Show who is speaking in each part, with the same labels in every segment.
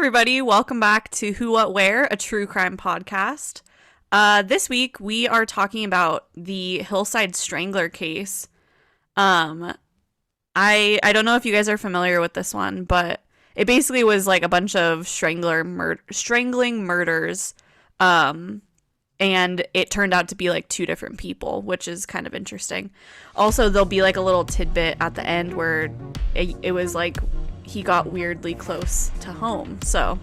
Speaker 1: everybody. Welcome back to Who, What, Where, a true crime podcast. This week, we are talking about the Hillside Strangler case. Um, I don't know if you guys are familiar with this one, but it basically was like a bunch of strangling murders. Um, and it turned out to be like two different people, which is kind of interesting. Also, there'll be like a little tidbit at the end where it was like he got weirdly close to home. So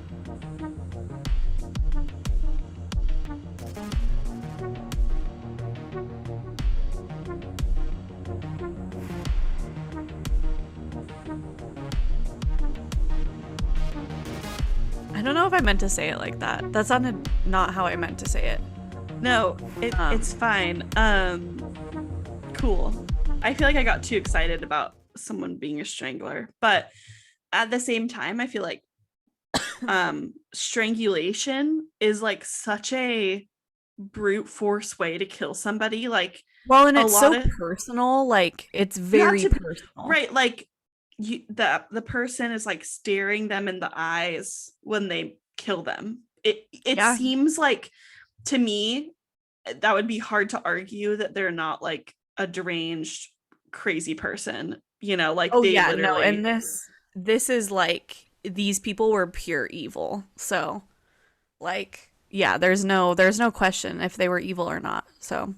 Speaker 1: I don't know if I meant to say it like that. That sounded not how I meant to say it.
Speaker 2: No, it's fine. Cool. I feel like I got too excited about someone being a strangler, but at the same time, I feel like strangulation is like such a brute force way to kill somebody. Like,
Speaker 1: Well, and
Speaker 2: a
Speaker 1: it's
Speaker 2: lot
Speaker 1: so
Speaker 2: of
Speaker 1: personal. Like it's
Speaker 2: not
Speaker 1: very
Speaker 2: to
Speaker 1: personal.
Speaker 2: right, like the person is like staring them in the eyes when they kill them. It
Speaker 1: Yeah.
Speaker 2: seems like, to me, that would be hard to argue that they're not like a deranged crazy person, like
Speaker 1: Oh
Speaker 2: they
Speaker 1: yeah, no, and
Speaker 2: literally.
Speaker 1: this is like these people were pure evil. So, like, yeah, there's no question if they were evil or not. So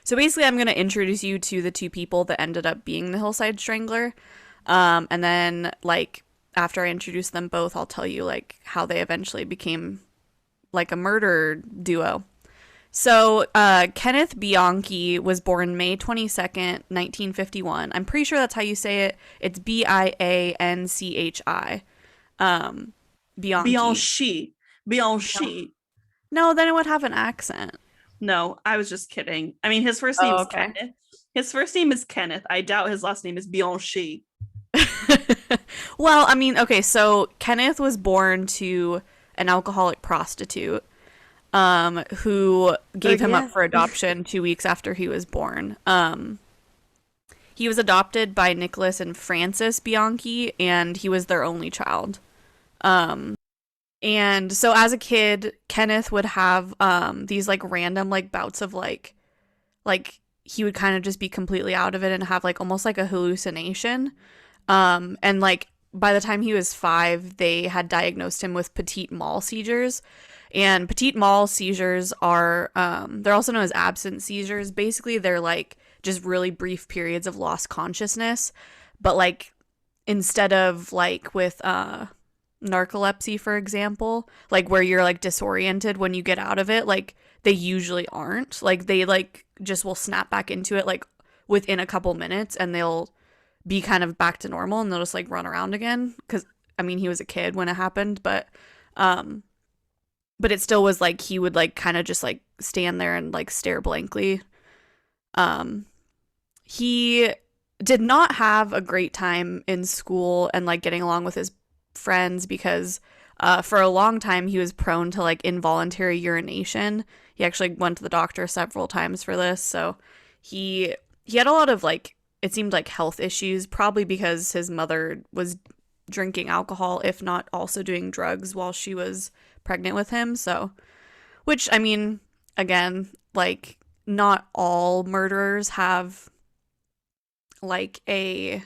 Speaker 1: basically I'm going to introduce you to the two people that ended up being the Hillside Strangler. And then like after I introduce them both, I'll tell you like how they eventually became like a murder duo. So, Kenneth Bianchi was born May 22nd, 1951. I'm pretty sure that's how you say it. It's Bianchi. Bianchi.
Speaker 2: Bianchi.
Speaker 1: No.
Speaker 2: Bianchi.
Speaker 1: No, then it would have an accent.
Speaker 2: No, I was just kidding. I mean, his first
Speaker 1: Oh,
Speaker 2: name's
Speaker 1: okay.
Speaker 2: Kenneth. His first name is Kenneth. I doubt his last name is Bianchi.
Speaker 1: Well, I mean, okay, so Kenneth was born to an alcoholic prostitute who gave him up
Speaker 2: Again.
Speaker 1: for adoption 2 weeks after he was born. He was adopted by Nicholas and Frances Bianchi, and he was their only child. Um, and so as a kid, Kenneth would have these like random like bouts of like he would kind of just be completely out of it and have like almost like a hallucination. And like by the time he was 5, they had diagnosed him with petit mal seizures. And petit mal seizures are they're also known as absent seizures. Basically, they're like just really brief periods of lost consciousness, but like instead of like with narcolepsy, for example, like where you're like disoriented when you get out of it, like they usually aren't. Like they like just will snap back into it like within a couple minutes and they'll be kind of back to normal and they'll just like run around again cuz I mean he was a kid when it happened, um but it still was like he would like kind of just like stand there and like stare blankly. Um he did not have a great time in school and like getting along with his friends because for a long time he was prone to like involuntary urination. He actually went to the doctor several times for this. So he had a lot of like it seemed like health issues, probably because his mother was drinking alcohol, if not also doing drugs while she was pregnant with him. So, which I mean, again, like not all murderers have like a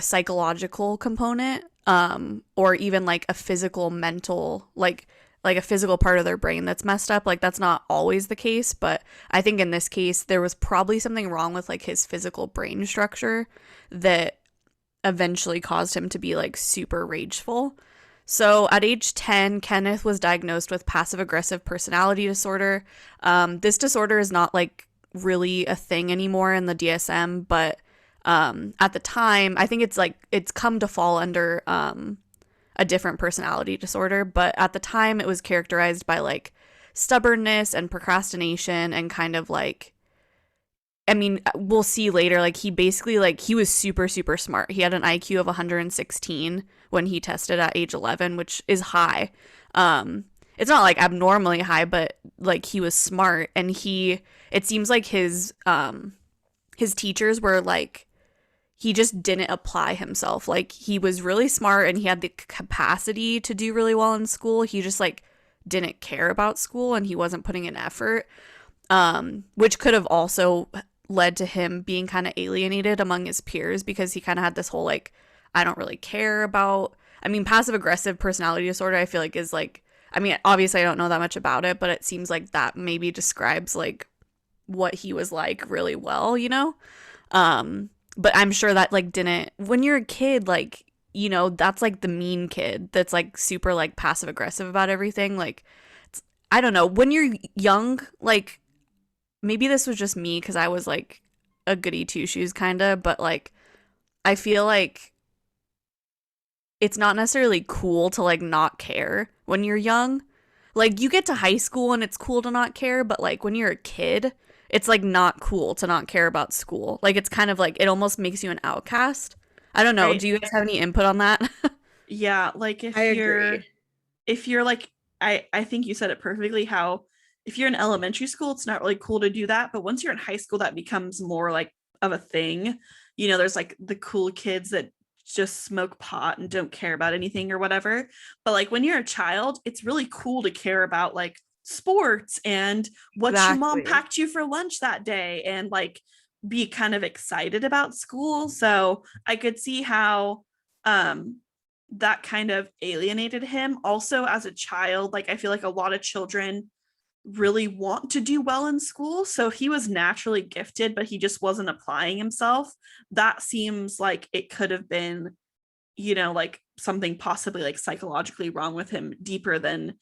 Speaker 1: psychological component or even like a physical mental like a physical part of their brain that's messed up. Like that's not always the case, but I think in this case there was probably something wrong with like his physical brain structure that eventually caused him to be like super rageful. So at age 10, Kenneth was diagnosed with passive aggressive personality disorder. This disorder is not like really a thing anymore in the DSM, but at the time, I think it's come to fall under a different personality disorder. But at the time, it was characterized by like stubbornness and procrastination and kind of like I mean, we'll see later. Like he basically like he was super super smart. He had an IQ of 116 when he tested at age 11, which is high. It's not like abnormally high, but like he was smart, and it seems like his teachers were like he just didn't apply himself. Like, he was really smart and he had the capacity to do really well in school. He just like didn't care about school and he wasn't putting in effort. Which could have also led to him being kind of alienated among his peers because he kind of had this whole like, I don't really care about. I mean, passive aggressive personality disorder, I feel like is like, I mean, obviously I don't know that much about it, but it seems like that maybe describes like what he was like really well, you know? But I'm sure that like didn't, when you're a kid, like, you know, that's like the mean kid that's like super like passive aggressive about everything. Like, I don't know, when you're young, like maybe this was just me because I was like a goody two shoes kind of, but like I feel like it's not necessarily cool to like not care when you're young. Like you get to high school and it's cool to not care, but like when you're a kid, it's like not cool to not care about school. Like it's kind of like it almost makes you an outcast. I don't know.
Speaker 2: Right.
Speaker 1: Do you guys have any input on that?
Speaker 2: Yeah, like
Speaker 3: I agree.
Speaker 2: if you're like I think you said it perfectly how if you're in elementary school it's not really cool to do that, but once you're in high school that becomes more like of a thing. You know, there's like the cool kids that just smoke pot and don't care about anything or whatever. But like when you're a child, it's really cool to care about like sports and what your mom
Speaker 1: Exactly.
Speaker 2: packed you for lunch that day and like be kind of excited about school. So I could see how um that kind of alienated him. Also, as a child, like I feel like a lot of children really want to do well in school. So he was naturally gifted, but he just wasn't applying himself. That seems like it could have been, you know, like something possibly like psychologically wrong with him deeper than,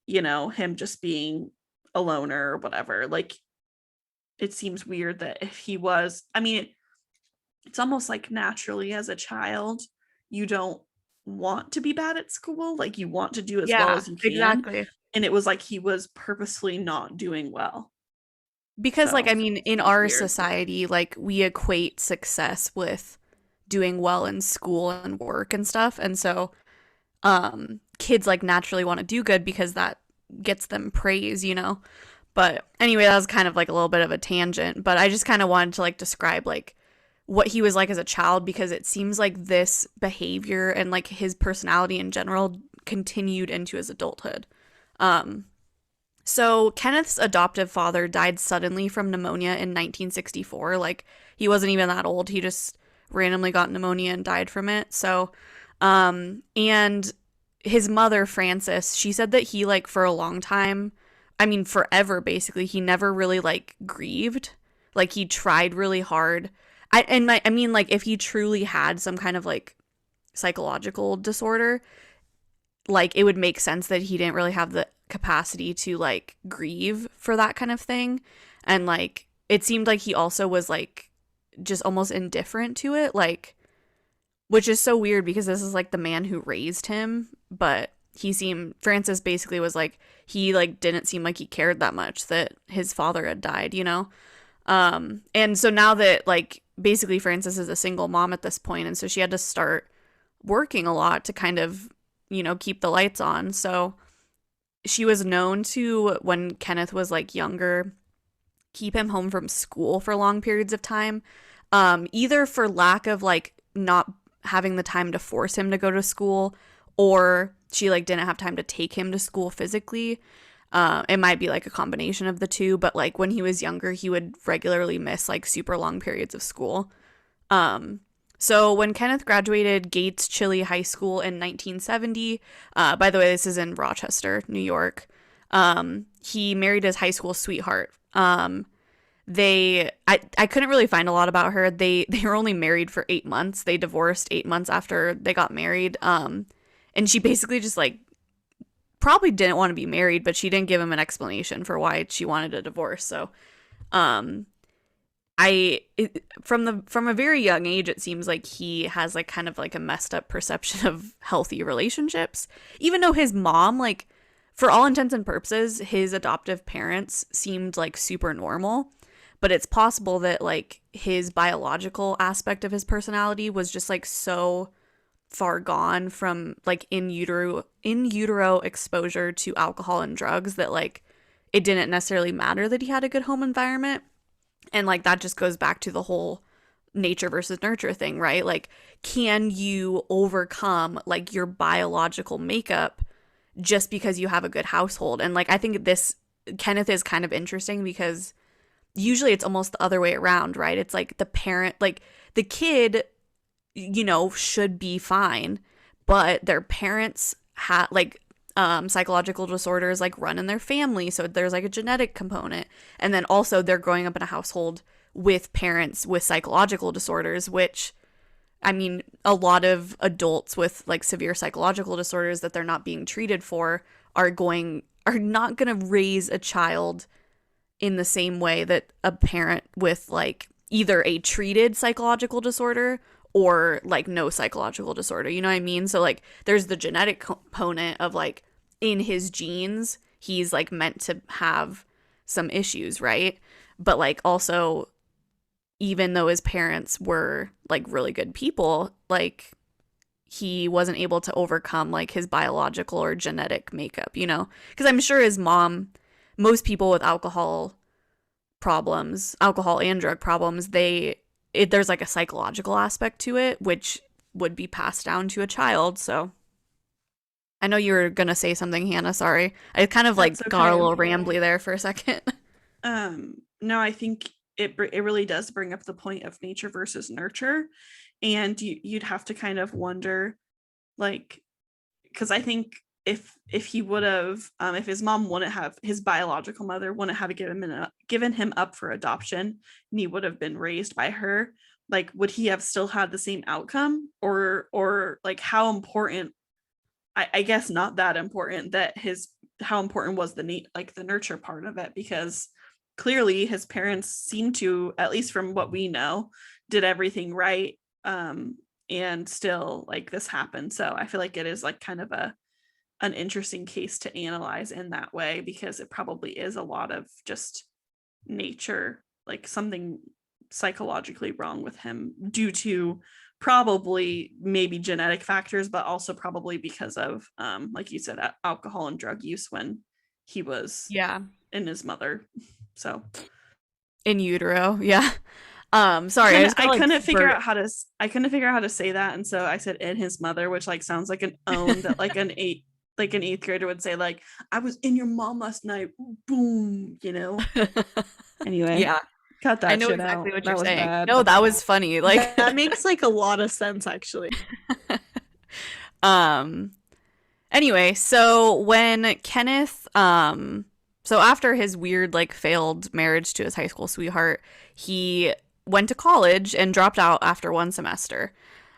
Speaker 2: you know, him just being a loner or whatever. Like it seems weird that if he was, I mean, it's almost like naturally as a child, you don't want to be bad at school. Like you want to do as well
Speaker 1: Yeah,
Speaker 2: as you can.
Speaker 1: exactly.
Speaker 2: And it was like he was purposefully not doing well.
Speaker 1: Because like
Speaker 2: So
Speaker 1: I mean, in
Speaker 2: seems
Speaker 1: our
Speaker 2: weird.
Speaker 1: society, like we equate success with doing well in school and work and stuff. And so kids like naturally want to do good because that gets them praise, you know. But anyway, that was kind of like a little bit of a tangent, but I just kind of wanted to like describe like what he was like as a child because it seems like this behavior and like his personality in general continued into his adulthood. Um so Kenneth's adoptive father died suddenly from pneumonia in 1964. Like he wasn't even that old. He just randomly got pneumonia and died from it. So and his mother Frances, she said that he like for a long time, I mean forever basically, he never really like grieved. Like he tried really hard. I mean like if he truly had some kind of like psychological disorder, like it would make sense that he didn't really have the capacity to like grieve for that kind of thing. And like it seemed like he also was like just almost indifferent to it, like which is so weird because this is like the man who raised him, but he seemed Francis basically was like he like didn't seem like he cared that much that his father had died, you know? And so now that like basically Frances is a single mom at this point, and so she had to start working a lot to kind of, you know, keep the lights on. So she was known to, when Kenneth was like younger, keep him home from school for long periods of time, either for lack of like not having the time to force him to go to school, or she like didn't have time to take him to school physically. It might be like a combination of the two, but like when he was younger, he would regularly miss like super long periods of school. So when Kenneth graduated Gates Chili High School in 1970, by the way, this is in Rochester, New York, he married his high school sweetheart. I couldn't really find a lot about her. They were only married for 8 months. They divorced 8 months after they got married. And she basically just like probably didn't want to be married, but she didn't give him an explanation for why she wanted a divorce. So, um, from a very young age, it seems like he has like kind of like a messed up perception of healthy relationships, even though his mom, like for all intents and purposes, his adoptive parents seemed like super normal. But it's possible that like his biological aspect of his personality was just like so far gone from like in utero exposure to alcohol and drugs that like it didn't necessarily matter that he had a good home environment. And like that just goes back to the whole nature versus nurture thing, right? Like, can you overcome like your biological makeup just because you have a good household? And like, I think this Kenneth is kind of interesting because usually it's almost the other way around, right? It's like the parent, like the kid, should be fine, but their parents had like psychological disorders like run in their family. So there's like a genetic component. And then also they're growing up in a household with parents with psychological disorders, which I mean, a lot of adults with like severe psychological disorders that they're not being treated for are not going to raise a child in the same way that a parent with like either a treated psychological disorder or like no psychological disorder. You know what I mean? So like there's the genetic component of like in his genes, he's like meant to have some issues, right? But like also even though his parents were like really good people, like he wasn't able to overcome like his biological or genetic makeup, you know? Because I'm sure his mom, most people with alcohol and drug problems, there's like a psychological aspect to it, which would be passed down to a child. So I know you were gonna say something, Hannah. Sorry, I kind of like
Speaker 2: That's
Speaker 1: got a
Speaker 2: okay.
Speaker 1: little rambly there for a second.
Speaker 2: No, I think it really does bring up the point of nature versus nurture, and you'd have to kind of wonder, like, because I think if he would have, if his mom wouldn't have, his biological mother wouldn't have given him up for adoption, and he would have been raised by her, like, would he have still had the same outcome, or like how important? I guess not that important that his how important was the nurture part of it, because clearly his parents seem to, at least from what we know, did everything right, and still like this happened. So I feel like it is like kind of an interesting case to analyze in that way, because it probably is a lot of just nature, like something psychologically wrong with him due to probably maybe genetic factors, but also probably because of like you said, alcohol and drug use when he was
Speaker 1: Yeah,
Speaker 2: in his mother. So
Speaker 1: in utero. Yeah. Sorry, I just
Speaker 2: I
Speaker 1: got like
Speaker 2: couldn't figure
Speaker 1: super.
Speaker 2: out how to I couldn't figure out how to say that, and so I said in his mother, which like sounds like an own that like an eighth grader would say, like, I was in your mom last night, boom, anyway,
Speaker 1: Yeah,
Speaker 2: cut
Speaker 1: I
Speaker 2: that
Speaker 1: know
Speaker 2: shit
Speaker 1: exactly
Speaker 2: out,
Speaker 1: what you're
Speaker 2: that was
Speaker 1: saying.
Speaker 2: bad.
Speaker 1: No, that was funny. Like,
Speaker 3: That makes like a lot of sense actually.
Speaker 1: um, anyway, so when Kenneth, so after his weird, like, failed marriage to his high school sweetheart, he went to college and dropped out after one semester.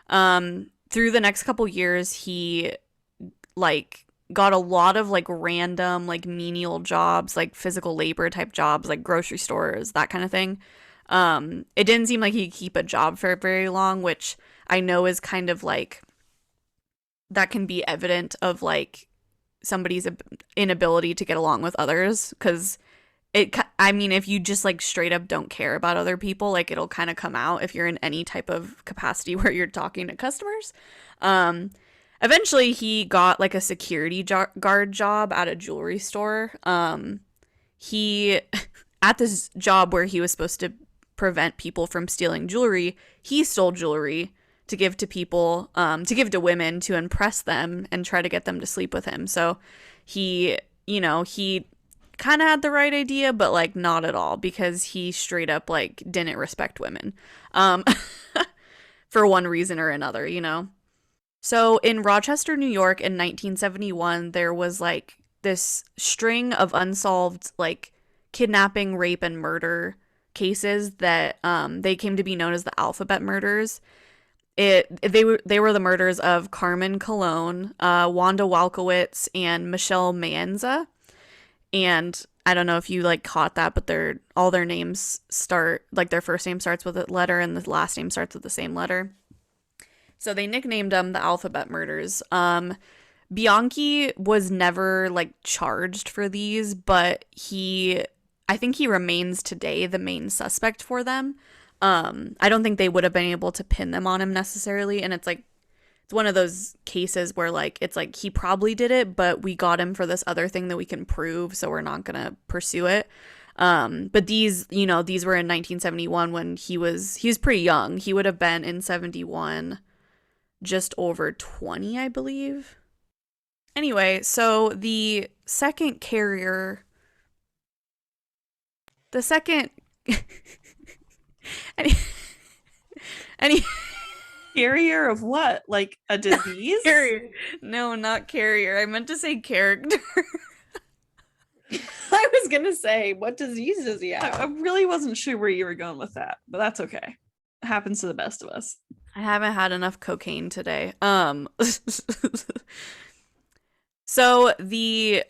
Speaker 1: Through the next couple years, he, like, got a lot of, like, random, like, menial jobs, like, physical labor type jobs, like, grocery stores, that kind of thing. It didn't seem like he'd keep a job for very long, which I know is kind of, like, that can be evident of like somebody's inability to get along with others because I mean if you just like straight up don't care about other people, like it'll kind of come out if you're in any type of capacity where you're talking to customers. um Eventually he got like a security guard job at a jewelry store. He at this job where he was supposed to prevent people from stealing jewelry, he stole jewelry to give to people, to give to women to impress them and try to get them to sleep with him. So he kind of had the right idea, but like not at all, because he straight up like didn't respect women, um, for one reason or another. So in Rochester, New York in 1971, there was like this string of unsolved like kidnapping, rape, and murder cases that they came to be known as the alphabet murders. They were the murders of Carmen Colon, Wanda Walkowitz, and Michelle Manza. And I don't know if you like caught that, but all their names start like their first name starts with a letter and the last name starts with the same letter. So they nicknamed them the alphabet murders. Bianchi was never like charged for these, but I think he remains today the main suspect for them. I don't think they would have been able to pin them on him necessarily, and it's one of those cases where like it's like he probably did it, but we got him for this other thing that we can prove, so we're not gonna pursue it. But these were in 1971 when he was pretty young. He would have been in 71 just over 20, I believe. Anyway, so the second any, any
Speaker 2: Carrier of what? Like a disease?
Speaker 1: carrier. No, not carrier. I meant to say character.
Speaker 3: I was gonna say, what disease does he
Speaker 2: I
Speaker 3: have?
Speaker 2: really wasn't sure where you were going with that, but that's okay. It happens to the best of us.
Speaker 1: I haven't had enough cocaine today. So the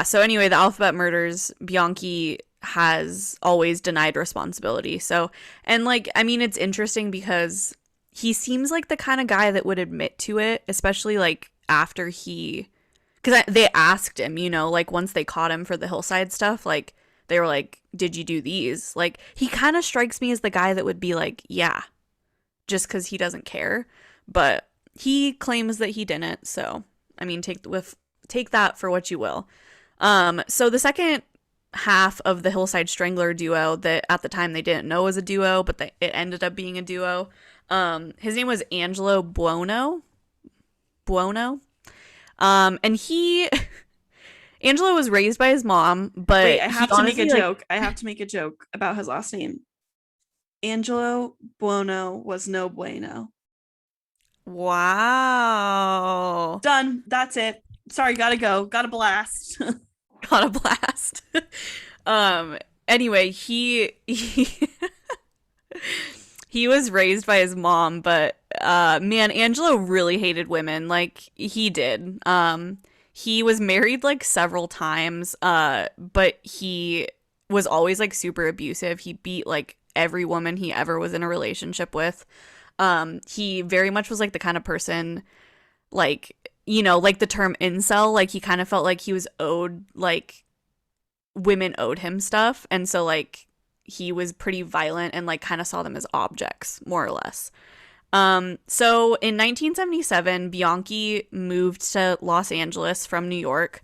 Speaker 1: so anyway, the Alphabet murders, Bianchi has always denied responsibility. So, and like, I mean, it's interesting because he seems like the kind of guy that would admit to it, especially like after because they asked him, like once they caught him for the Hillside stuff, like they were like, did you do these? Like, he kind of strikes me as the guy that would be like, yeah, just because he doesn't care. But he claims that he didn't. So, I mean, take that for what you will. So the second half of the Hillside Strangler duo that at the time they didn't know was a duo, but it ended up being a duo. His name was Angelo Buono. And Angelo was raised by his mom, but
Speaker 2: wait, I have to make a joke. I have to make a joke about his last name. Angelo Buono was no bueno.
Speaker 1: Wow.
Speaker 2: Done. That's it. Sorry, gotta go. Gotta blast.
Speaker 1: Got a blast. Anyway, he he was raised by his mom, but man, Angelo really hated women. Like, he did. He was married like several times, but he was always like super abusive. He beat like every woman he ever was in a relationship with. He very much was like the kind of person, like, like the term incel, like he kind of felt like he was owed, like women owed him stuff. And so like he was pretty violent and like kind of saw them as objects, more or less. So in 1977, Bianchi moved to Los Angeles from New York,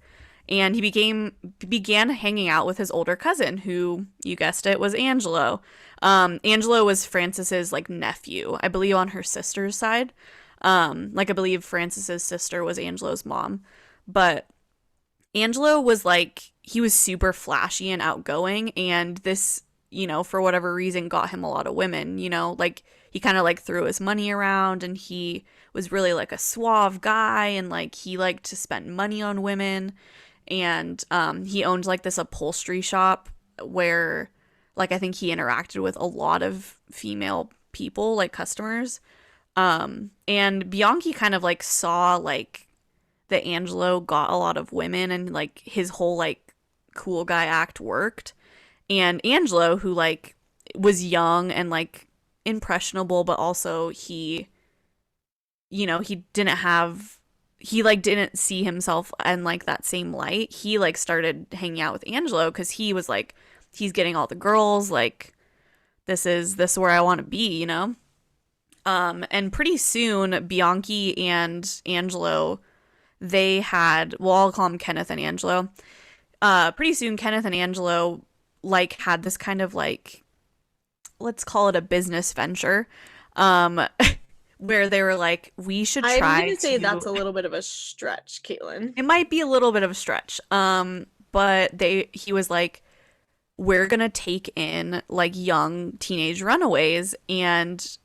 Speaker 1: and he began hanging out with his older cousin, who, you guessed it, was Angelo. Angelo was Frances's like nephew, I believe, on her sister's side. Like, I believe Frances's sister was Angelo's mom. But Angelo was like, he was super flashy and outgoing, and this, for whatever reason, got him a lot of women, like he kind of like threw his money around, and he was really like a suave guy, and like he liked to spend money on women. And he owned like this upholstery shop where like I think he interacted with a lot of female people, like customers. And Bianchi kind of like saw like that Angelo got a lot of women, and like his whole like cool guy act worked. And Angelo, who like was young and like impressionable, but also he didn't see himself in like that same light. He like started hanging out with Angelo because he was like, he's getting all the girls, like this is where I want to be. And pretty soon Bianchi and Angelo, they had, well, I'll call them Kenneth and Angelo. Pretty soon Kenneth and Angelo like had this kind of like, let's call it a business venture, where they were like, we should try.
Speaker 3: I'm gonna say that's a little bit of a stretch, Caitlin.
Speaker 1: It might be a little bit of a stretch. But he was like, we're gonna take in like young teenage runaways and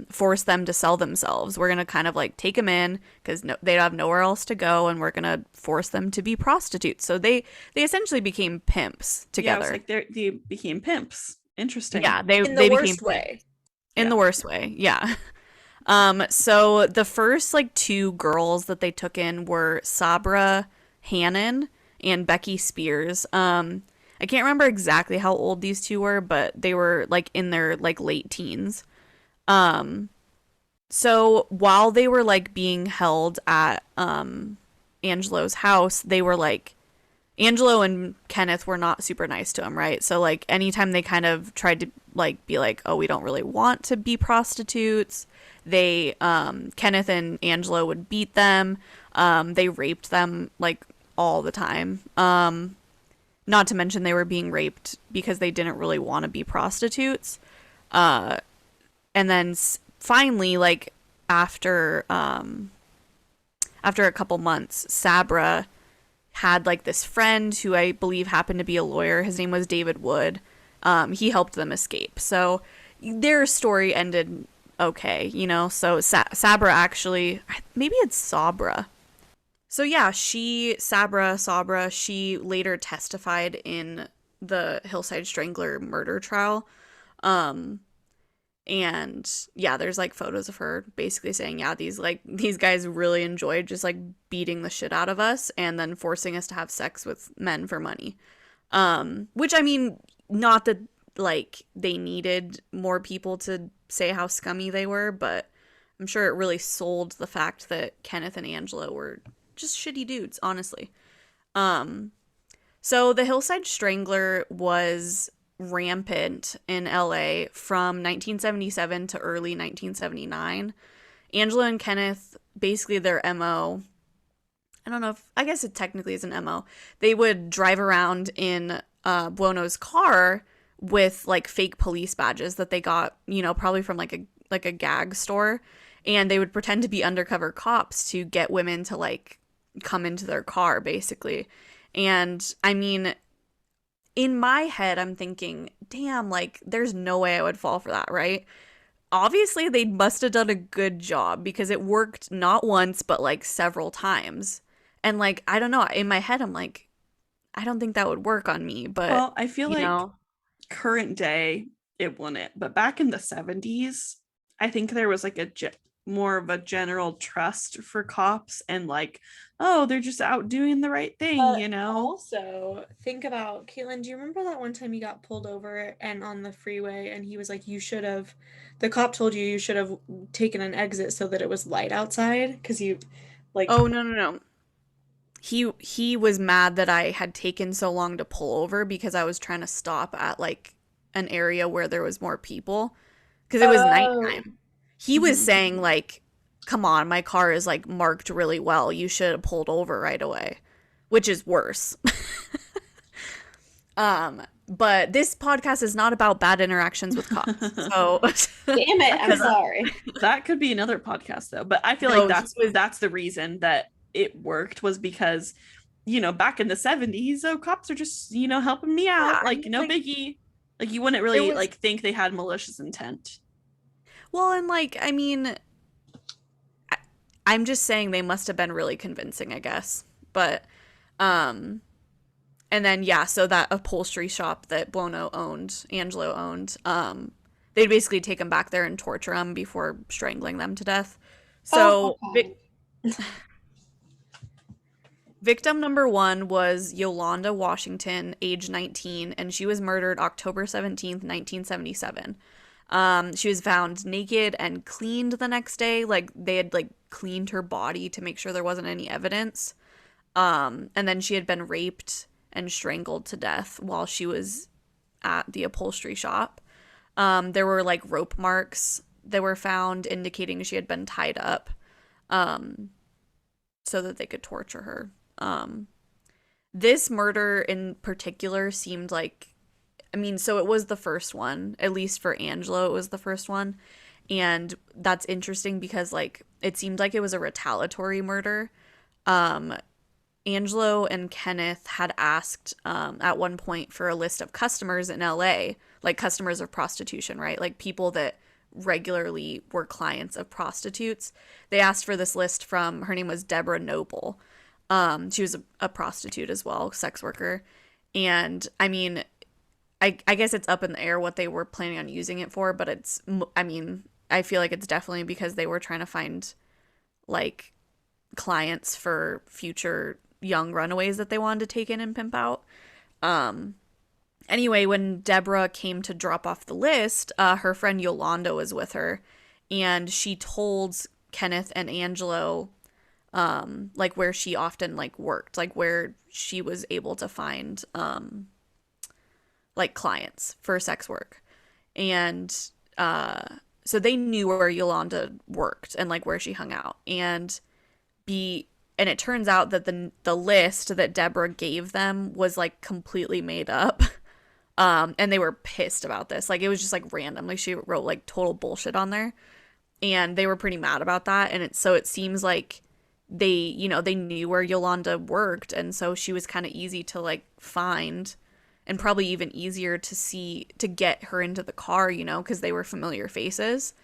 Speaker 1: force them to sell themselves. We're gonna kind of like take them in because they have nowhere else to go, and we're gonna force them to be prostitutes. So they essentially became pimps together.
Speaker 2: Yeah, it's like they became pimps. Interesting.
Speaker 1: Yeah,
Speaker 3: In
Speaker 1: they
Speaker 3: the
Speaker 1: became
Speaker 3: worst way.
Speaker 1: in the worst way. Yeah. So the first like two girls that they took in were Sabra Hannon and Becky Spears. I can't remember exactly how old these two were, but they were like in their like late teens. So while they were like being held at Angelo's house, they were like, Angelo and Kenneth were not super nice to him, right? So like anytime they kind of tried to like be like, oh, we don't really want to be prostitutes, they Kenneth and Angelo would beat them. They raped them like all the time. not to mention they were being raped because they didn't really want to be prostitutes. And then finally, like after a couple months, Sabra had like this friend who I believe happened to be a lawyer. His name was David Wood. He helped them escape. So their story ended okay, you know? So Sabra actually, maybe it's Sabra. So yeah, Sabra, she later testified in the Hillside Strangler murder trial. Um, and yeah, there's like photos of her basically saying, yeah, these guys really enjoyed just like beating the shit out of us and then forcing us to have sex with men for money. Which I mean, not that like they needed more people to say how scummy they were, but I'm sure it really sold the fact that Kenneth and Angelo were just shitty dudes, honestly. So the Hillside Strangler was rampant in LA from 1977 to early 1979. Angelo and Kenneth, basically their MO, I don't know if, I guess it technically is an MO. They would drive around in Buono's car with like fake police badges that they got, you know, probably from like a gag store, and they would pretend to be undercover cops to get women to like come into their car basically. And I mean, in my head I'm thinking, damn, like there's no way I would fall for that, right? Obviously they must have done a good job because it worked not once but like several times. And like I don't know, in my head I'm like, I don't think that would work on me, but
Speaker 2: Well, I feel
Speaker 1: you
Speaker 2: like
Speaker 1: know,
Speaker 2: current day it wouldn't, but back in the 70s, I think there was like more of a general trust for cops and like, oh, they're just out doing the right thing, you know?
Speaker 3: Also, think about Caitlin. Do you remember that one time you got pulled over and on the freeway, and he was like, "You should have." The cop told you should have taken an exit so that it was light outside because you, like.
Speaker 1: oh no. He was mad that I had taken so long to pull over because I was trying to stop at like an area where there was more people because it was nighttime. He was
Speaker 2: Mhm.
Speaker 1: saying like, "Come on, my car is like marked really well. You should have pulled over right away," which is worse. But this podcast is not about bad interactions with cops. So
Speaker 3: Damn it! I'm
Speaker 1: 'cause,
Speaker 3: sorry.
Speaker 2: That could be another podcast though, but I feel
Speaker 1: no,
Speaker 2: like
Speaker 1: he was
Speaker 2: that's the reason that it worked was because, you know, back in the 70s, oh, cops are just, you know, helping me
Speaker 1: yeah,
Speaker 2: out,
Speaker 1: I
Speaker 2: like
Speaker 1: mean,
Speaker 2: no
Speaker 1: like
Speaker 2: biggie. Like you wouldn't
Speaker 1: there
Speaker 2: really
Speaker 1: was
Speaker 2: like think they had malicious intent.
Speaker 1: well, and like I mean, I, I'm just saying they must have been really convincing, I guess. But um and then yeah, so that upholstery shop that Angelo owned, they'd basically take him back there and torture him before strangling them to death.
Speaker 3: Oh,
Speaker 1: So victim number one was Yolanda Washington, age 19, and she was murdered October 17th, 1977. She was found naked and cleaned the next day. Like they had like cleaned her body to make sure there wasn't any evidence. And then she had been raped and strangled to death while she was at the upholstery shop. There were like rope marks that were found indicating she had been tied up so that they could torture her. This murder in particular seemed like, I mean, so it was the first one, at least for Angelo, it was the first one. And that's interesting because like it seemed like it was a retaliatory murder. Um, Angelo and Kenneth had asked at one point for a list of customers in LA, like customers of prostitution, right? Like people that regularly were clients of prostitutes. They asked for this list from, her name was Deborah Noble. She was a prostitute as well, sex worker. And I mean, I guess it's up in the air what they were planning on using it for, but I mean, I feel like it's definitely because they were trying to find like clients for future young runaways that they wanted to take in and pimp out. Anyway, when Deborah came to drop off the list, her friend Yolanda was with her, and she told Kenneth and Angelo, like where she often like worked, like where she was able to find, like clients for sex work, and so they knew where Yolanda worked and like where she hung out, and And it turns out that the list that Deborah gave them was like completely made up. And they were pissed about this. Like, it was just like random. Like, she wrote like total bullshit on there. And they were pretty mad about that. And it seems like they knew where Yolanda worked. And so she was kind of easy to like find, and probably even easier to get her into the car, because they were familiar faces.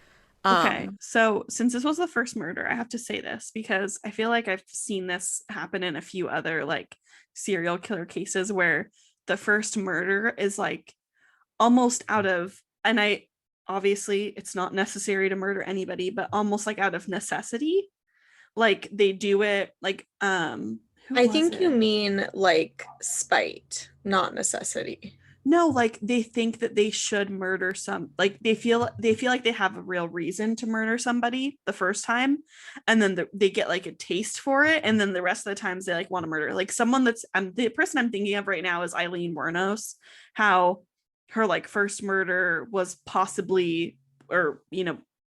Speaker 2: Okay, so since this was the first murder, I have to say this because I feel like I've seen this happen in a few other like serial killer cases where the first murder is like almost out of, and I obviously it's not necessary to murder anybody, but almost like out of necessity. Like they do it like who
Speaker 3: I
Speaker 2: was
Speaker 3: think you
Speaker 2: it?
Speaker 3: mean like spite, not necessity.
Speaker 2: No, like they think that they should murder some, like they feel like they have a real reason to murder somebody the first time, and then they get like a taste for it, and then the rest of the times they like want to murder like someone that's the person I'm thinking of right now is Eileen Wuornos. How her like first murder was possibly, or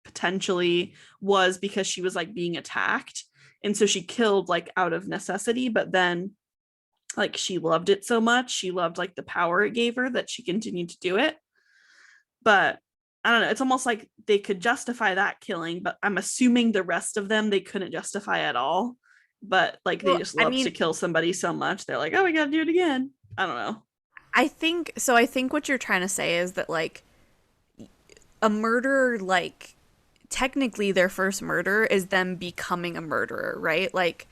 Speaker 2: potentially was because she was like being attacked, and so she killed like out of necessity, but then like she loved it so much, she loved like the power it gave her, that she continued to do it. But I don't know, it's almost like they could justify that killing, but I'm assuming the rest of them they couldn't justify at all. But like they
Speaker 1: Well,
Speaker 2: just
Speaker 1: I
Speaker 2: love to
Speaker 1: mean,
Speaker 2: kill somebody so much, they're like, oh, we gotta do it again. I don't know.
Speaker 1: I think what you're trying to say is that like a murderer, like technically their first murder is them becoming a murderer, right? Like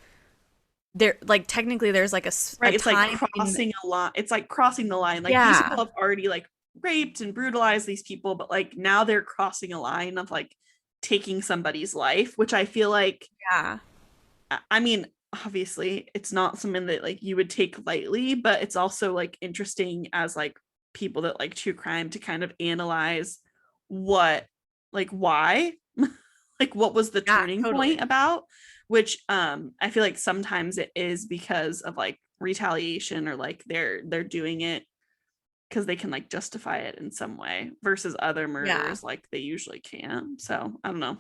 Speaker 1: there, like technically there's like a
Speaker 2: Right, it's like
Speaker 1: time
Speaker 2: crossing a line, it's like crossing the line, like these
Speaker 1: yeah.
Speaker 2: people have already like raped and brutalized these people, but like now they're crossing a line of like taking somebody's life, which I feel like,
Speaker 1: Yeah.
Speaker 2: I mean, obviously it's not something that like you would take lightly, but it's also like interesting as like people that like true crime to kind of analyze what, like why, like what was the
Speaker 1: Yeah,
Speaker 2: turning point
Speaker 1: totally.
Speaker 2: about, which I feel like sometimes it is because of like retaliation, or like they're doing it because they can like justify it in some way, versus other
Speaker 1: Yeah.
Speaker 2: murders like they usually can't. So I don't know.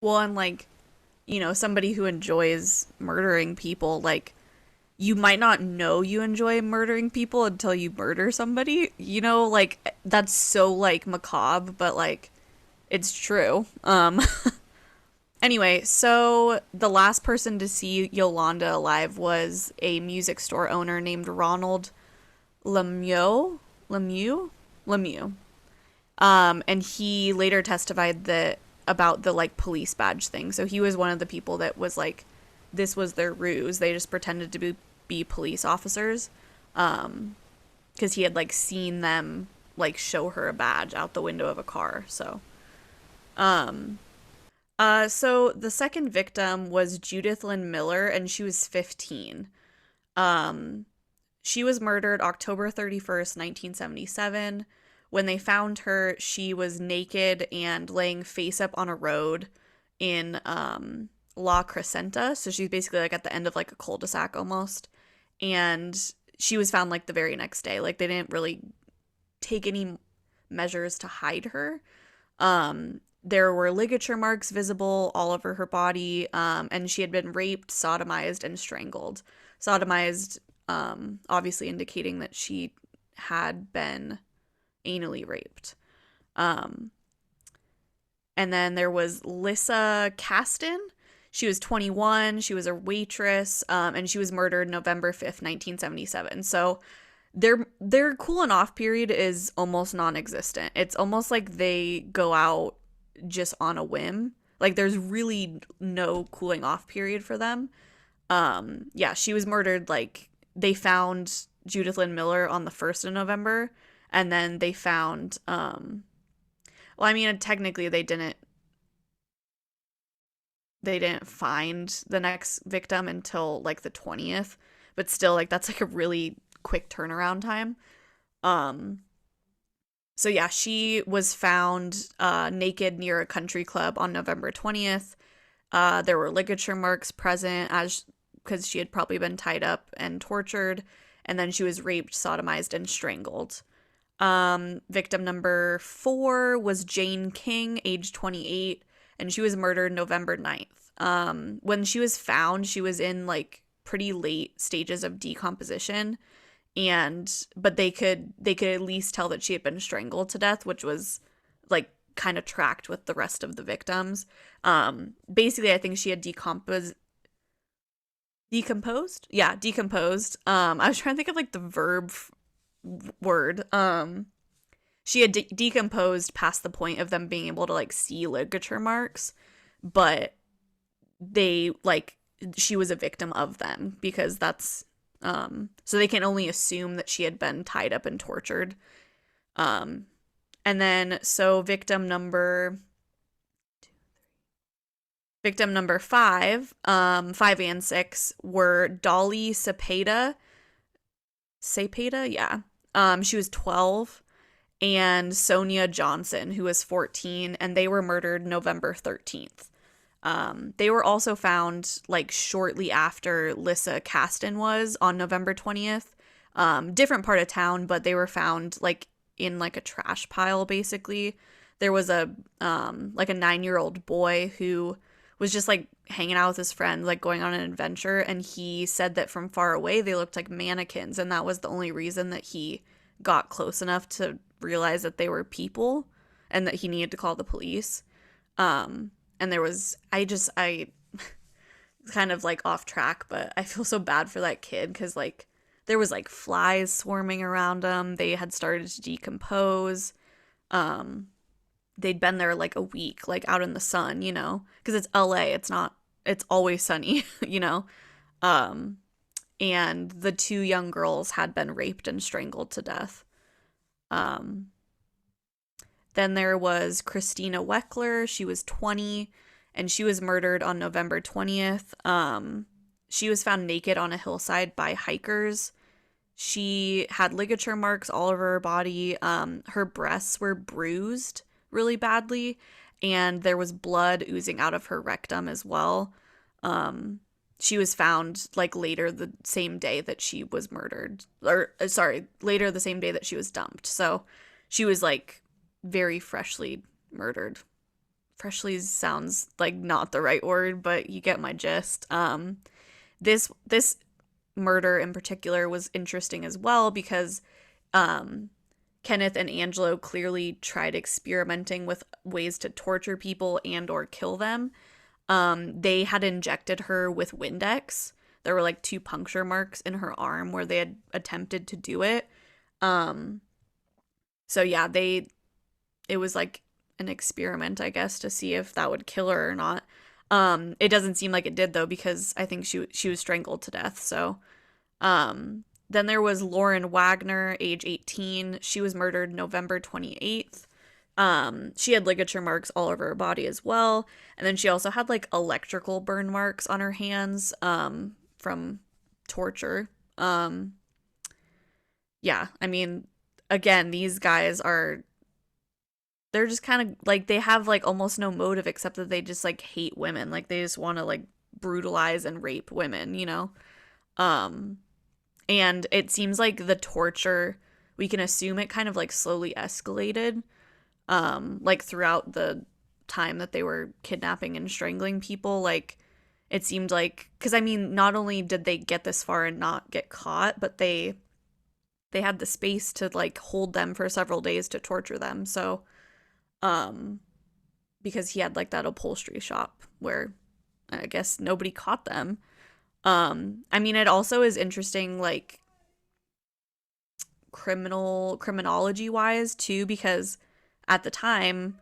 Speaker 1: Well, and like, somebody who enjoys murdering people, like you might not know you enjoy murdering people until you murder somebody, like that's so like macabre, but like it's true. Anyway, so the last person to see Yolanda alive was a music store owner named Ronald Lemieux. Lemieux? Lemieux. And he later testified that about the like police badge thing. So he was one of the people that was like, this was their ruse. They just pretended to be police officers. Because he had like seen them like show her a badge out the window of a car. So the second victim was Judith Lynn Miller, and she was 15. Um, she was murdered October 31st, 1977. When they found her, she was naked and laying face up on a road in La Crescenta. So she's basically like at the end of like a cul-de-sac almost. And she was found like the very next day. Like they didn't really take any measures to hide her. There were ligature marks visible all over her body, and she had been raped, sodomized, and strangled. Sodomized, obviously indicating that she had been anally raped. Um, and then there was Lissa Caston. She was 21. She was a waitress, and she was murdered November 5th, 1977. So their cooling off period is almost non-existent. It's almost like they go out just on a whim. Like there's really no cooling off period for them. Yeah, she was murdered, like they found Judith Lynn Miller on the 1st of November, and then they found well, I mean technically they didn't find the next victim until like the 20th, but still like that's like a really quick turnaround time. Um so yeah, she was found naked near a country club on November 20th. There were ligature marks present as because she had probably been tied up and tortured, and then she was raped, sodomized, and strangled. Victim number 4 was Jane King, age 28, and she was murdered November 9th. When she was found, she was in like pretty late stages of decomposition, but they could at least tell that she had been strangled to death, which was like kind of tracked with the rest of the victims. Basically, I think she had decomposed. Yeah, decomposed. I was trying to think of like the verb word. She had decomposed past the point of them being able to like see ligature marks, but they like she was a victim of them because that's so they can only assume that she had been tied up and tortured. And then so victim number 5, 5 and 6 were Dolly Cepeda. Yeah. She was 12, and Sonia Johnson, who was 14, and they were murdered November 13th. They were also found like shortly after Lissa Caston was on November 20th. Different part of town, but they were found like in like a trash pile basically. There was a like a 9-year-old boy who was just like hanging out with his friend, like going on an adventure, and he said that from far away they looked like mannequins, and that was the only reason that he got close enough to realize that they were people and that he needed to call the police. And there was I kind of like off track, but I feel so bad for that kid because like there was like flies swarming around him. They had started to decompose. They'd been there like a week, like out in the sun, you know, because it's LA. It's always sunny, you know. And the 2 young girls had been raped and strangled to death. Then there was Christina Weckler. She was 20, and she was murdered on November 20th. She was found naked on a hillside by hikers. She had ligature marks all over her body. Her breasts were bruised really badly, and there was blood oozing out of her rectum as well. She was found like later the same day that she was murdered, or later the same day that she was dumped. So she was like very freshly murdered. Freshly sounds like not the right word, but you get my gist. This murder in particular was interesting as well because Kenneth and Angelo clearly tried experimenting with ways to torture people and or kill them. They had injected her with Windex. There were like 2 puncture marks in her arm where they had attempted to do it. So yeah, it was like an experiment, I guess, to see if that would kill her or not. It doesn't seem like it did though, because I think she was strangled to death. So, then there was Lauren Wagner, age 18. She was murdered November 28th. She had ligature marks all over her body as well. And then she also had like electrical burn marks on her hands, from torture. Yeah, I mean, again, these guys they're just kind of like, they have like almost no motive except that they just like hate women. Like they just want to like brutalize and rape women, you know? And it seems like the torture, we can assume it kind of like slowly escalated, like throughout the time that they were kidnapping and strangling people. Like it seemed like, because I mean, not only did they get this far and not get caught, but they had the space to like hold them for several days to torture them. So, because he had like that upholstery shop where I guess nobody caught them. I mean, it also is interesting, like criminology wise too, because at the time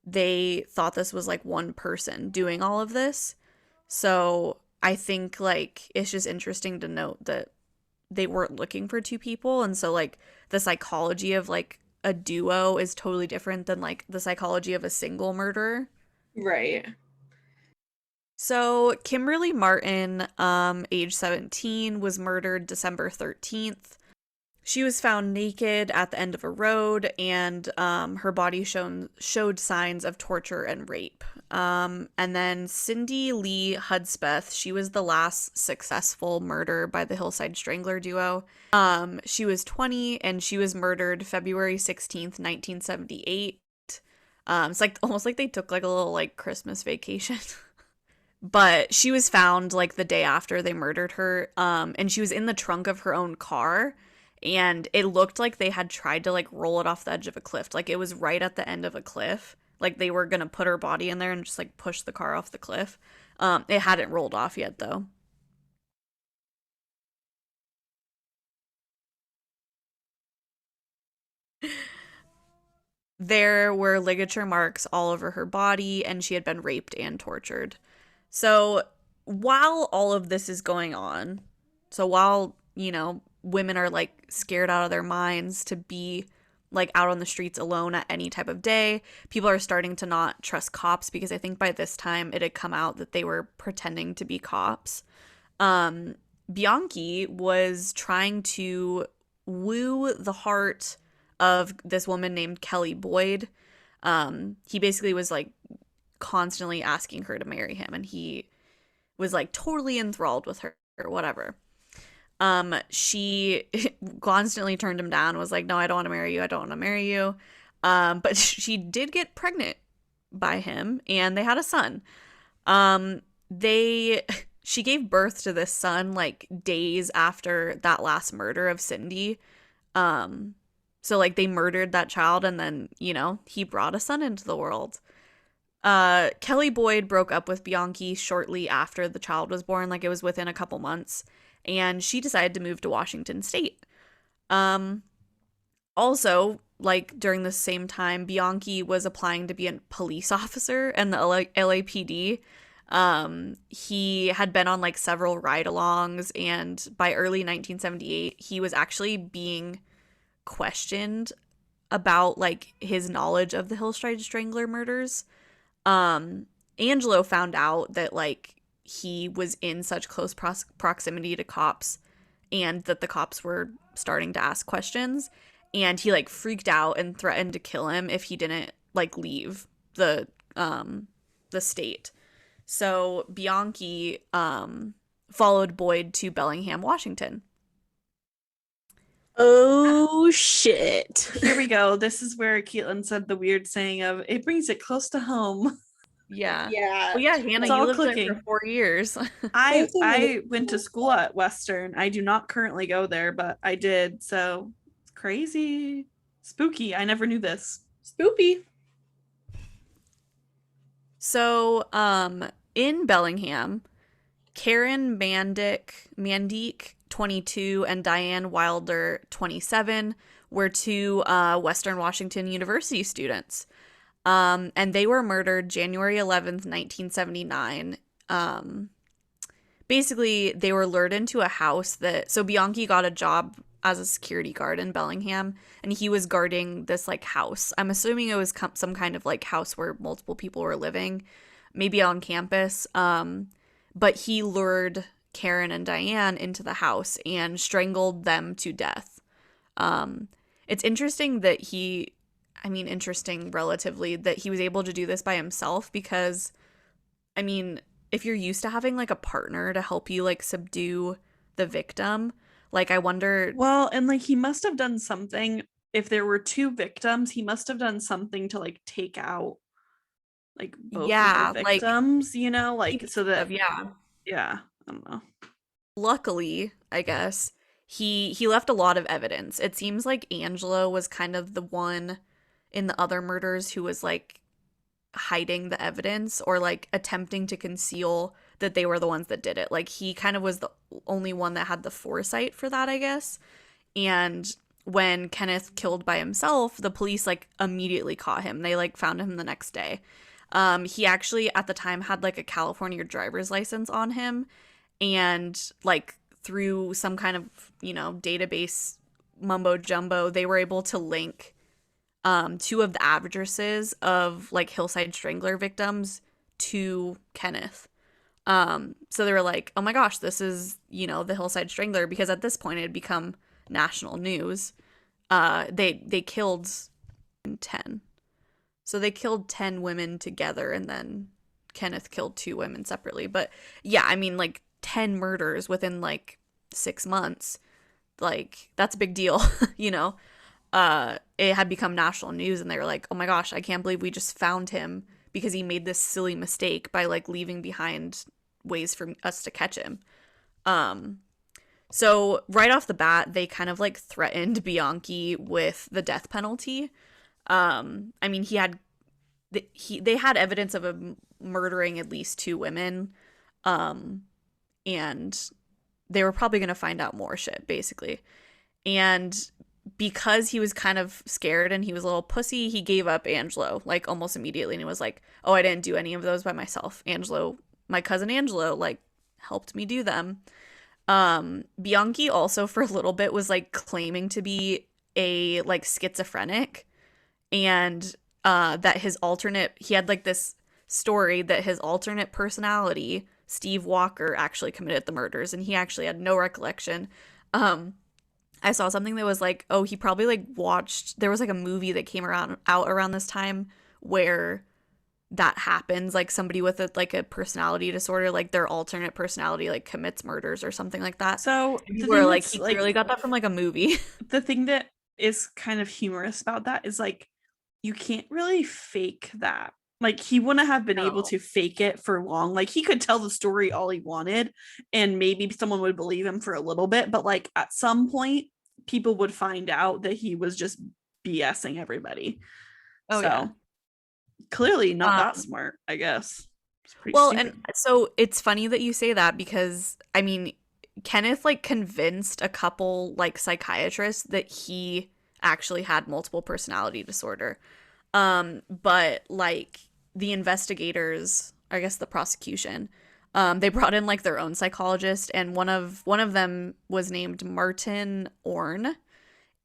Speaker 1: they thought this was like one person doing all of this. So I think like it's just interesting to note that they weren't looking for 2 people. And so like the psychology of like a duo is totally different than like the psychology of a single murderer.
Speaker 3: Right.
Speaker 1: So Kimberly Martin, age 17, was murdered December 13th. She was found naked at the end of a road, and her body showed signs of torture and rape. And then Cindy Lee Hudspeth, she was the last successful murder by the Hillside Strangler duo. She was 20, and she was murdered February 16th, 1978. It's like almost like they took like a little like Christmas vacation. But she was found like the day after they murdered her, and she was in the trunk of her own car, and it looked like they had tried to like roll it off the edge of a cliff. Like it was right at the end of a cliff. Like they were gonna put her body in there and just like push the car off the cliff. It hadn't rolled off yet though. There were ligature marks all over her body, and she had been raped and tortured. So while all of this is going on, so while, women are like scared out of their minds to be like out on the streets alone at any type of day, people are starting to not trust cops because I think by this time it had come out that they were pretending to be cops. Um, Bianchi was trying to woo the heart of this woman named Kelly Boyd. He basically was like constantly asking her to marry him, and he was like totally enthralled with her or whatever. She constantly turned him down, was like, no, I don't want to marry you. I don't want to marry you. But she did get pregnant by him, and they had a son. They she gave birth to this son like days after that last murder of Cindy. So like they murdered that child, and then, he brought a son into the world. Kelly Boyd broke up with Bianchi shortly after the child was born, like it was within a couple months, and she decided to move to Washington State. Also, like during the same time, Bianchi was applying to be a police officer in the LAPD. He had been on like several ride-alongs, and by early 1978, he was actually being questioned about like his knowledge of the Hillside Strangler murders. Angelo found out that like he was in such close proximity to cops, and that the cops were starting to ask questions, and he like freaked out and threatened to kill him if he didn't like leave the state. So Bianchi followed Boyd to Bellingham, Washington.
Speaker 3: Oh shit.
Speaker 2: Here we go. This is where Caitlin said the weird saying of it brings it close to home.
Speaker 1: Yeah.
Speaker 3: Yeah.
Speaker 1: Well, yeah, Hannah,
Speaker 2: It's
Speaker 1: you
Speaker 2: all
Speaker 1: lived there
Speaker 2: clicking.
Speaker 1: for 4 years.
Speaker 2: I went to school at Western. I do not currently go there, but I did. So it's crazy. Spooky. I never knew this.
Speaker 3: Spoopy.
Speaker 1: So, in Bellingham, Karen Mandique, 22, and Diane Wilder, 27, were two Western Washington University students. And they were murdered January 11th, 1979. Basically, they were lured into a house so Bianchi got a job as a security guard in Bellingham, and he was guarding this like house. I'm assuming it was some kind of like house where multiple people were living, maybe on campus. But he lured Karen and Diane into the house and strangled them to death. It's interesting that interesting relatively, that he was able to do this by himself because, if you're used to having like a partner to help you like subdue the victim, like I wonder.
Speaker 2: Well, and like he must have done something. If there were two victims, he must have done something to like take out like both
Speaker 1: Yeah,
Speaker 2: of the
Speaker 1: like
Speaker 2: victims, like so that
Speaker 1: yeah.
Speaker 2: yeah, I don't know.
Speaker 1: Luckily, I guess, he left a lot of evidence. It seems like Angelo was kind of the one in the other murders who was like hiding the evidence or like attempting to conceal that they were the ones that did it. Like he kind of was the only one that had the foresight for that, I guess. And when Kenneth killed by himself, the police like immediately caught him. They like found him the next day. He actually at the time had like a California driver's license on him, and like through some kind of, database mumbo jumbo, they were able to link two of the addresses of like Hillside Strangler victims to Kenneth. So they were like, oh my gosh, this is, the Hillside Strangler, because at this point it had become national news. They killed 10. So they killed 10 women together, and then Kenneth killed 2 women separately. But yeah, like 10 murders within like 6 months. Like that's a big deal, it had become national news, and they were like, oh my gosh, I can't believe we just found him because he made this silly mistake by like leaving behind ways for us to catch him. So right off the bat, they kind of like threatened Bianchi with the death penalty. I mean, they had evidence of him murdering at least 2 women, and they were probably going to find out more shit, basically. And because he was kind of scared and he was a little pussy, he gave up Angelo like almost immediately, and he was like, "Oh, I didn't do any of those by myself. Angelo, my cousin Angelo, like helped me do them." Bianchi also for a little bit was like claiming to be a like schizophrenic, and that he had like this story that his alternate personality, Steve Walker, actually committed the murders, and he actually had no recollection. I saw something that was like, oh, he probably like watched, there was like a movie that came out around this time where that happens, like somebody with a personality disorder, like their alternate personality like commits murders or something like that.
Speaker 2: So
Speaker 1: Where like he clearly got that from like a movie.
Speaker 2: The thing that is kind of humorous about that is like you can't really fake that. Like he wouldn't have been able to fake it for long. Like he could tell the story all he wanted and maybe someone would believe him for a little bit, but like at some point people would find out that he was just BSing everybody.
Speaker 1: Oh, so yeah.
Speaker 2: Clearly not that smart, I guess.
Speaker 1: Well, stupid. And so it's funny that you say that because I mean, Kenneth like convinced a couple like psychiatrists that he actually had multiple personality disorder. But like the investigators, I guess the prosecution, they brought in like their own psychologist, and one of them was named Martin Orne.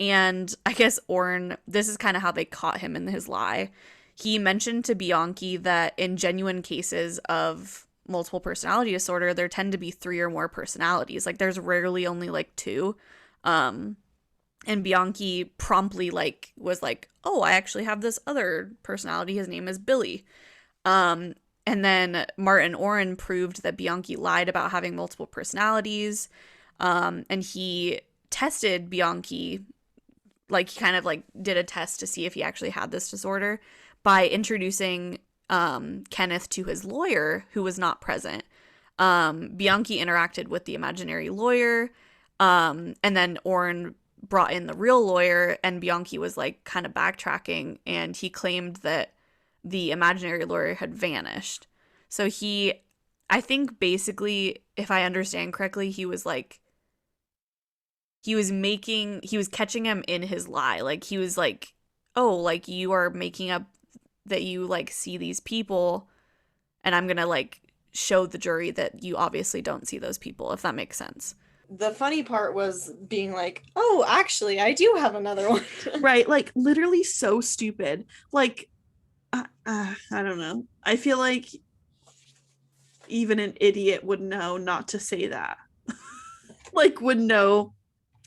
Speaker 1: And I guess Orne, this is kind of how they caught him in his lie. He mentioned to Bianchi that in genuine cases of multiple personality disorder, there tend to be 3 or more personalities. Like there's rarely only like 2. And Bianchi promptly like was like, oh, I actually have this other personality. His name is Billy. And then Martin Orne proved that Bianchi lied about having multiple personalities. And he tested Bianchi, like he kind of like did a test to see if he actually had this disorder by introducing Kenneth to his lawyer, who was not present. Bianchi interacted with the imaginary lawyer, and then Orne brought in the real lawyer, and Bianchi was like kind of backtracking, and he claimed that the imaginary lawyer had vanished. So I think basically, if I understand correctly, he was catching him in his lie. Like he was like, oh, like you are making up that you like see these people, and I'm gonna like show the jury that you obviously don't see those people, if that makes sense.
Speaker 3: The funny part was being like, oh, actually, I do have another one.
Speaker 2: Right, like literally so stupid. Like, I don't know. I feel like even an idiot would know not to say that. Like, would know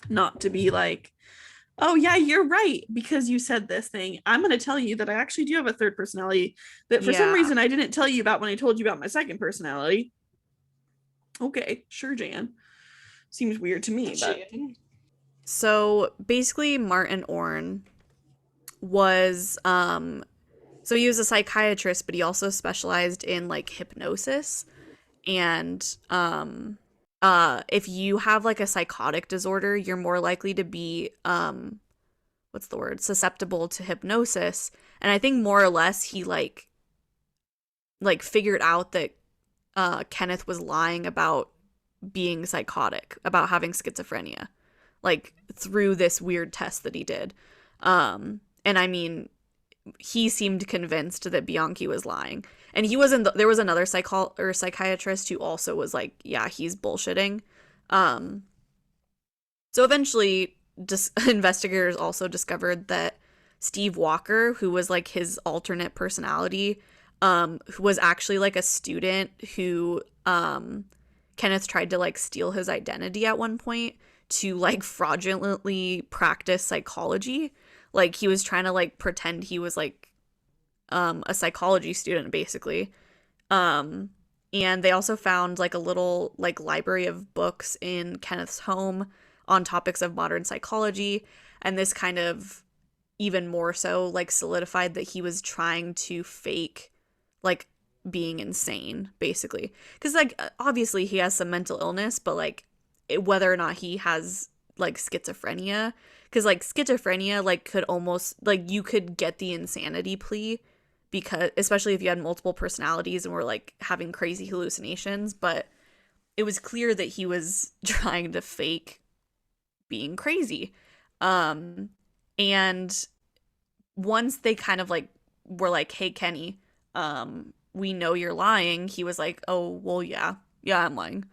Speaker 2: not to be like, oh yeah, you're right, because you said this thing. I'm going to tell you that I actually do have a third personality that for some reason I didn't tell you about when I told you about my second personality. Okay, sure, Jan. Seems weird to me, but...
Speaker 1: So basically Martin Orne was so he was a psychiatrist, but he also specialized in like hypnosis. And if you have like a psychotic disorder, you're more likely to be susceptible to hypnosis. And I think more or less he like figured out that Kenneth was lying about being psychotic, about having schizophrenia, like through this weird test that he did. And I mean, he seemed convinced that Bianchi was lying. And there was another psychiatrist who also was like, yeah, he's bullshitting. So eventually investigators also discovered that Steve Walker, who was like his alternate personality, who was actually like a student who Kenneth tried to like steal his identity at one point to like fraudulently practice psychology. Like he was trying to like pretend he was like a psychology student basically. And they also found like a little like library of books in Kenneth's home on topics of modern psychology, and this kind of even more so like solidified that he was trying to fake like being insane, basically. Because like obviously he has some mental illness, but like whether or not he has like schizophrenia, because like schizophrenia like could almost like you could get the insanity plea, because especially if you had multiple personalities and were like having crazy hallucinations, but it was clear that he was trying to fake being crazy. Um and once they kind of like were like, "Hey Kenny, we know you're lying," he was like, "Oh, well, yeah. Yeah, I'm lying."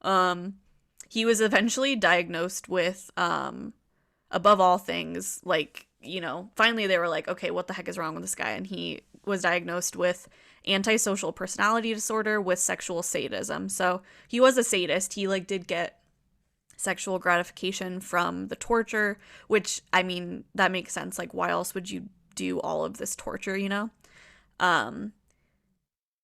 Speaker 1: Um he was eventually diagnosed with above all things, like, finally they were like, "Okay, what the heck is wrong with this guy?" And he was diagnosed with antisocial personality disorder with sexual sadism. So, he was a sadist. He like did get sexual gratification from the torture, which, I mean, that makes sense. Like, why else would you do all of this torture? Um,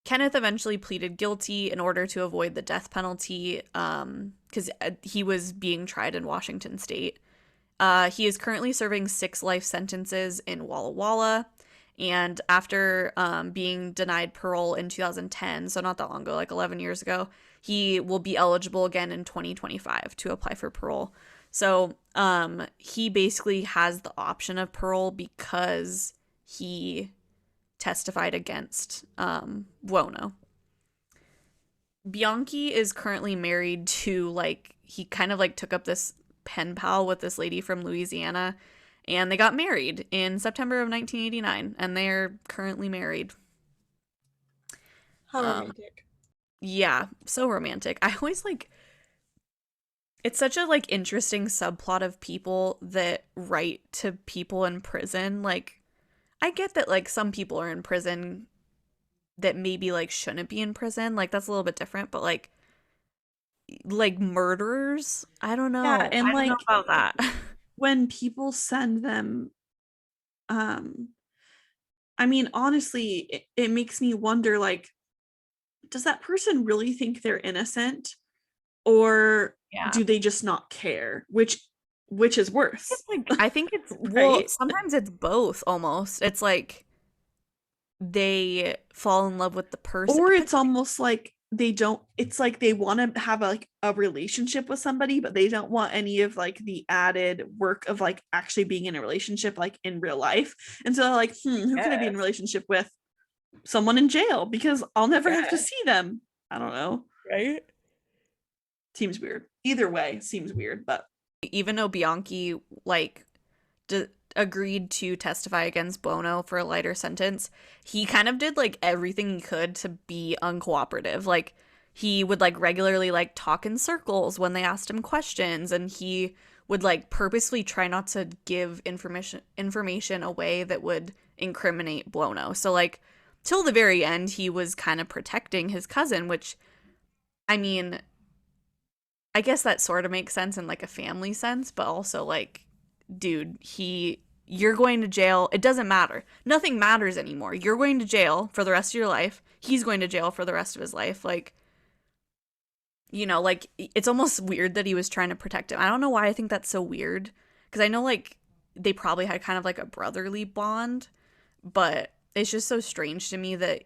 Speaker 1: Kenneth eventually pleaded guilty in order to avoid the death penalty, because he was being tried in Washington State. He is currently serving 6 life sentences in Walla Walla, and after being denied parole in 2010, so not that long ago, like 11 years ago, he will be eligible again in 2025 to apply for parole. So he basically has the option of parole because he testified against Buono. Bianchi is currently married to, like, he kind of like took up this pen pal with this lady from Louisiana, and they got married in September of 1989, and they're currently married.
Speaker 3: How
Speaker 1: Um,
Speaker 3: romantic.
Speaker 1: yeah, so romantic. I always like, it's such a like interesting subplot of people that write to people in prison. Like, I get that like some people are in prison that maybe like shouldn't be in prison. Like that's a little bit different, but like murderers, I don't
Speaker 2: Yeah,
Speaker 1: know.
Speaker 2: and
Speaker 1: I don't know
Speaker 2: like
Speaker 1: about that.
Speaker 2: when people send them, um I mean, honestly, it makes me wonder, like, does that person really think they're innocent, or
Speaker 1: Yeah.
Speaker 2: do they just not care? Which is worse,
Speaker 1: It's like I think it's, well,
Speaker 2: right?
Speaker 1: sometimes it's both almost. It's like they fall in love with the person.
Speaker 2: Or
Speaker 1: But
Speaker 2: it's almost like they don't, it's like they want to have like a relationship with somebody, but they don't want any of like the added work of like actually being in a relationship like in real life. And so they're like, who can I be in a
Speaker 1: yes,
Speaker 2: relationship with? Someone in jail, because I'll never have to
Speaker 1: yes,
Speaker 2: see them. I don't know.
Speaker 1: right?
Speaker 2: Seems weird. Either way, seems weird, but
Speaker 1: Even though Bianchi like agreed to testify against Buono for a lighter sentence, he kind of did like everything he could to be uncooperative. Like he would like regularly like talk in circles when they asked him questions, and he would like purposely try not to give information away that would incriminate Buono. So like till the very end he was kind of protecting his cousin, which, I mean, I guess that sort of makes sense in like a family sense, but also like, dude, you're going to jail. It doesn't matter. Nothing matters anymore. You're going to jail for the rest of your life. He's going to jail for the rest of his life. Like, like it's almost weird that he was trying to protect him. I don't know why I think that's so weird, because I know like they probably had kind of like a brotherly bond, but it's just so strange to me that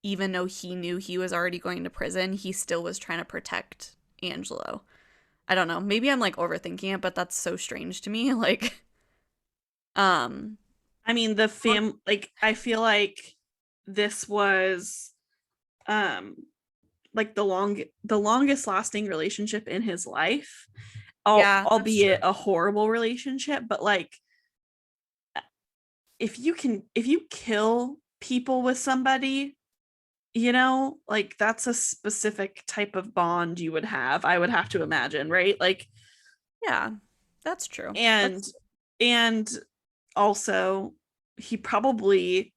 Speaker 1: even though he knew he was already going to prison, he still was trying to protect Angelo. I don't know. Maybe I'm like overthinking it, but that's so strange to me. Like, um,
Speaker 2: I mean, the like, I feel like this was um like the longest lasting relationship in his life,
Speaker 1: yeah, that's true.
Speaker 2: albeit a horrible relationship, but like if you kill people with somebody, like that's a specific type of bond you would have, I would have to imagine, right? Like,
Speaker 1: Yeah, that's true.
Speaker 2: and
Speaker 1: That's
Speaker 2: and also he probably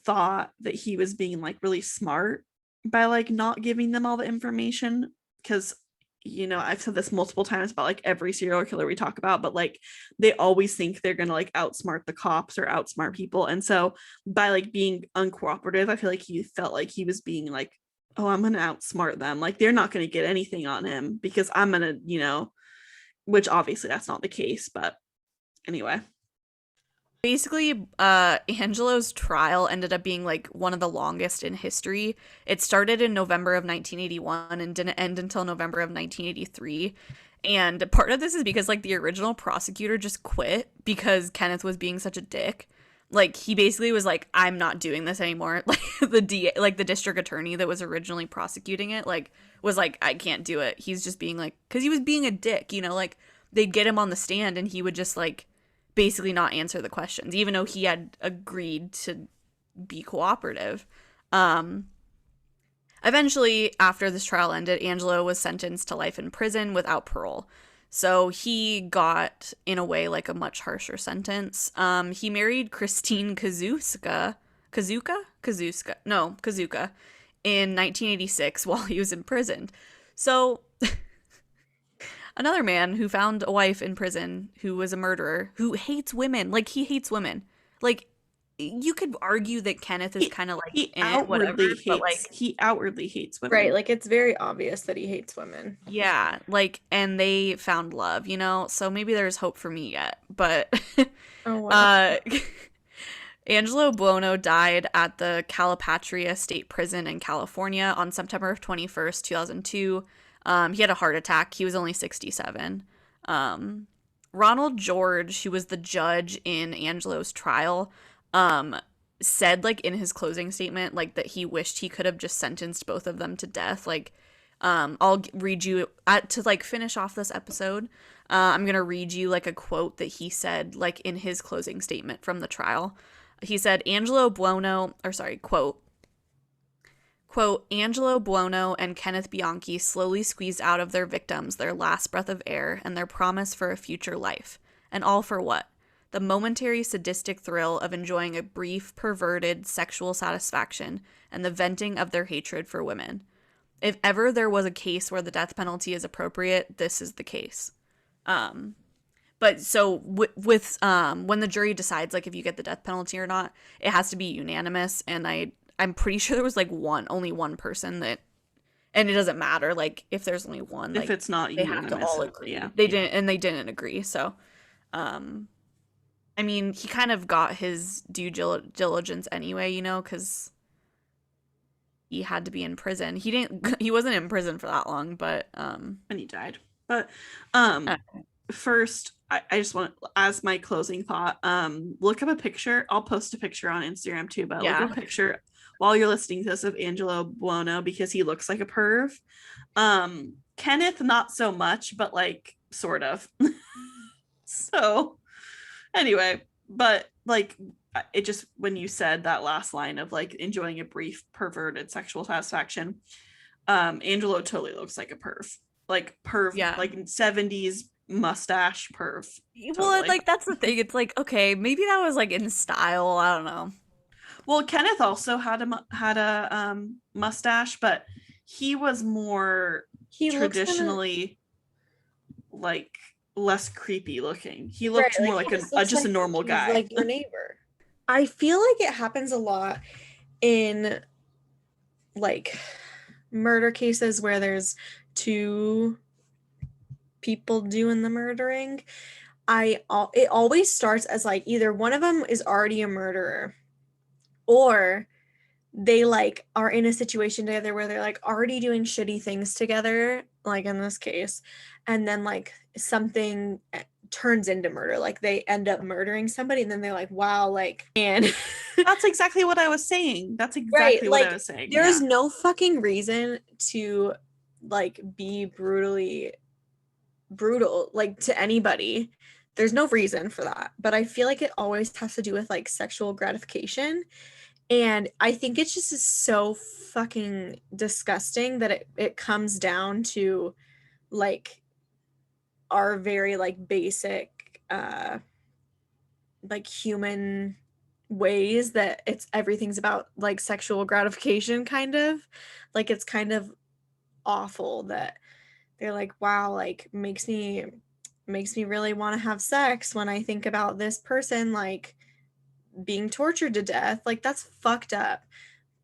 Speaker 2: thought that he was being like really smart by like not giving them all the information, because I've said this multiple times about like every serial killer we talk about, but like they always think they're gonna like outsmart the cops or outsmart people, and so by like being uncooperative, I feel like he felt like he was being like, oh, I'm gonna outsmart them, like they're not gonna get anything on him because I'm gonna, which obviously that's not the case, but anyway.
Speaker 1: Basically, Angelo's trial ended up being like one of the longest in history. It started in November of 1981 and didn't end until November of 1983. And part of this is because like the original prosecutor just quit because Kenneth was being such a dick. Like he basically was like, I'm not doing this anymore. Like the DA, like the district attorney that was originally prosecuting it, like was like, I can't do it. He's just being like, because he was being a dick, you know, like they'd get him on the stand and he would just like basically not answer the questions, even though he had agreed to be cooperative. Um, Eventually, after this trial ended, Angelo was sentenced to life in prison without parole. So he got, in a way, like a much harsher sentence. He married Christine Kazuka, in 1986 while he was in prison. So another man who found a wife in prison who was a murderer, who hates women. Like, he hates women. Like, you could argue that Kenneth is kind of like, whatever, but like,
Speaker 2: he outwardly hates women.
Speaker 3: Right, like it's very obvious that he hates women.
Speaker 1: yeah, like, and they found love, you know? So maybe there's hope for me yet. But
Speaker 3: Oh, wow.
Speaker 1: Angelo Buono died at the Calipatria State Prison in California on September 21st, 2002. He had a heart attack. He was only 67. Ronald George, who was the judge in Angelo's trial, said like in his closing statement like that he wished he could have just sentenced both of them to death. Like I'll read you to like finish off this episode. I'm gonna read you like a quote that he said like in his closing statement from the trial. He said, quote, Angelo Buono and Kenneth Bianchi slowly squeezed out of their victims their last breath of air and their promise for a future life. And all for what? The momentary sadistic thrill of enjoying a brief, perverted sexual satisfaction and the venting of their hatred for women. If ever there was a case where the death penalty is appropriate, this is the case. But so with when the jury decides like if you get the death penalty or not, it has to be unanimous. And I'm pretty sure there was like only one person that, and it doesn't matter like if there's only one, like
Speaker 2: if it's not
Speaker 1: they
Speaker 2: unanimous,
Speaker 1: have to all agree.
Speaker 2: Yeah.
Speaker 1: They didn't agree. So, I mean, he kind of got his due diligence anyway, you know, because he had to be in prison. He wasn't in prison for that long, but
Speaker 2: and he died. But
Speaker 1: okay.
Speaker 2: first, I just want, as my closing thought, look up a picture. I'll post a picture on Instagram too, but
Speaker 1: Yeah.
Speaker 2: look up a picture while you're listening to this of Angelo Buono because he looks like a perv. Kenneth, not so much, but like sort of. So anyway, but like it just, when you said that last line of like enjoying a brief perverted sexual satisfaction, Angelo totally looks like a perv. Like perv,
Speaker 1: Yeah.
Speaker 2: like 70s mustache perv.
Speaker 1: Well,
Speaker 2: Totally.
Speaker 1: like that's the thing. It's like, okay, maybe that was like in style. I don't know.
Speaker 2: Well, Kenneth also had a mustache, but he was more traditionally like less creepy looking. He looked more like just a normal guy,
Speaker 3: like your neighbor. I feel like it happens a lot in like murder cases where there's two people doing the murdering. It always starts as like either one of them is already a murderer, or they like are in a situation together where they're like already doing shitty things together, like in this case, and then like something turns into murder, like they end up murdering somebody and then they're like, wow, like, and
Speaker 2: that's exactly what I was saying. That's exactly what I was saying.
Speaker 3: There's no fucking reason to like be brutal like to anybody. There's no reason for that, but I feel like it always has to do with like sexual gratification. And I think it's just so fucking disgusting that it comes down to like our very like basic like human ways that everything's about like sexual gratification, kind of like it's kind of awful that they're like, wow, like makes me really want to have sex when I think about this person like being tortured to death. Like that's fucked up.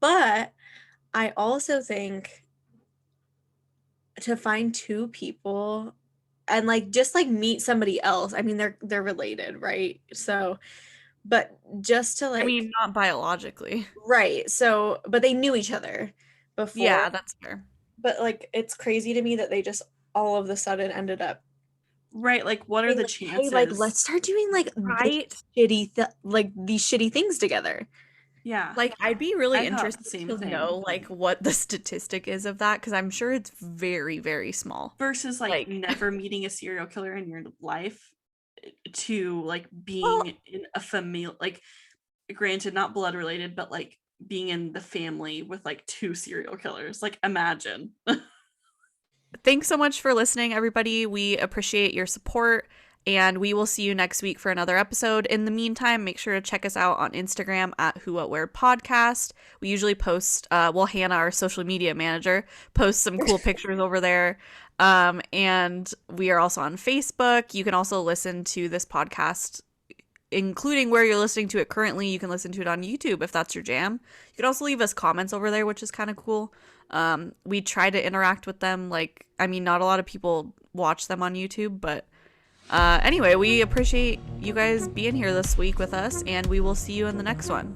Speaker 3: But I also think to find two people and like just like meet somebody else, I mean they're related, right? So but just to
Speaker 1: I
Speaker 3: like,
Speaker 1: mean, not biologically.
Speaker 3: right. So, but they knew each other before.
Speaker 1: Yeah, that's fair.
Speaker 3: But like, it's crazy to me that they just all of the sudden ended up
Speaker 2: Right. Like, what are
Speaker 3: being
Speaker 2: the
Speaker 3: like, hey, like,
Speaker 2: chances?
Speaker 3: let's start doing like this
Speaker 1: Right?
Speaker 3: like these shitty things together.
Speaker 2: Yeah.
Speaker 1: Like, I'd be really
Speaker 2: I thought the
Speaker 1: interested
Speaker 2: same
Speaker 1: to
Speaker 2: thing.
Speaker 1: know, like, what the statistic is of that, because I'm sure it's very, very small.
Speaker 2: Versus like
Speaker 1: Like,
Speaker 2: never meeting a serial killer in your life to like
Speaker 1: well,
Speaker 2: being in a family, like, granted, not blood related, but like being in the family with like two serial killers. Like, imagine.
Speaker 1: thanks so much for listening, everybody. We appreciate your support, and we will see you next week for another episode. In the meantime, make sure to check us out on Instagram at Who What Where Podcast. We usually post, well, Hannah, our social media manager, posts some cool pictures over there. And we are also on Facebook. You can also listen to this podcast, including where you're listening to it currently. You can listen to it on YouTube if that's your jam. You can also leave us comments over there, which is kind of cool. We try to interact with them. Like, I mean, not a lot of people watch them on YouTube, but anyway, we appreciate you guys being here this week with us, and we will see you in the next one.